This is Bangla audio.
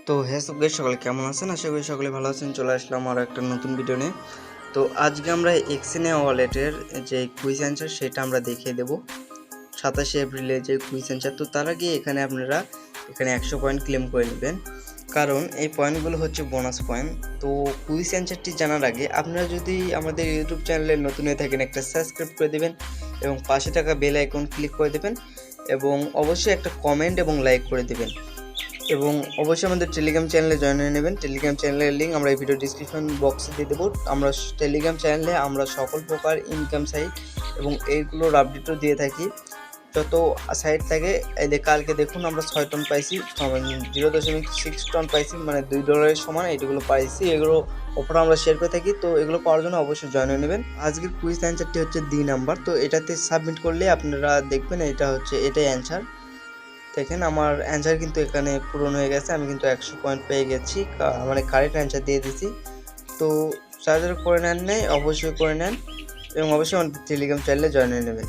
তো হ্যাঁ গাইস, সকলে কেমন আছেন? আশা করি সকলে ভালো আছেন। চলে আসলাম আর একটা নতুন ভিডিও নিয়ে। তো আজকে আমরা এক্সিনে ওয়ালেটের যে কুইজ অ্যান্সার সেটা আমরা দেখিয়ে দেব 27শে এপ্রিলে যে কুইজ অ্যান্সার। তো তার আগে আপনারা এখানে 100 পয়েন্ট ক্লেম করে নেবেন, কারণ এই পয়েন্টগুলো হচ্ছে বোনাস পয়েন্ট। তো কুইজ অ্যান্সারটি জানার আগে আপনারা যদি আমাদের ইউটিউব চ্যানেলে নতুন হয়ে থাকেন, একটা সাবস্ক্রাইব করে দেবেন এবং পাশে থাকা বেল আইকন ক্লিক করে দেবেন এবং অবশ্যই একটা কমেন্ট এবং লাইক করে দেবেন এবং অবশ্যই আমাদের টেলিগ্রাম চ্যানেলে জয়েন হয়ে নেবেন। টেলিগ্রাম চ্যানেলের লিঙ্ক আমরা এই ভিডিও ডিসক্রিপশন বক্সে দিয়ে দেবো। আমরা টেলিগ্রাম চ্যানেলে আমরা সকল প্রকার ইনকাম সাইট এবং এইগুলোর আপডেটও দিয়ে থাকি। যত সাইট থাকে, এই কালকে দেখুন আমরা 6 টন পাইছি, 0.6 টন পাইছি, মানে $2 সমান এইগুলো পাইছি। এগুলো অফার আমরা শেয়ার করে থাকি। তো এগুলো পাওয়ার জন্য অবশ্যই জয়েন হয়ে নেবেন। আজকের কুইজ অ্যান্সারটি হচ্ছে 2 নাম্বার। তো এটাতে সাবমিট করলে আপনারা দেখবেন এটাই অ্যান্সার। দেখেন আমার অ্যান্সার কিন্তু এখানে পূরণ হয়ে গেছে। আমি কিন্তু 100 পয়েন্ট পেয়ে গেছি, মানে কারেক্ট অ্যান্সার দিয়ে দিয়েছি। তো যারা করে নেন নাই অবশ্যই করে নেন এবং অবশ্যই আমাদের টেলিগ্রাম চ্যানেলে জয়েন হয়ে নেবেন।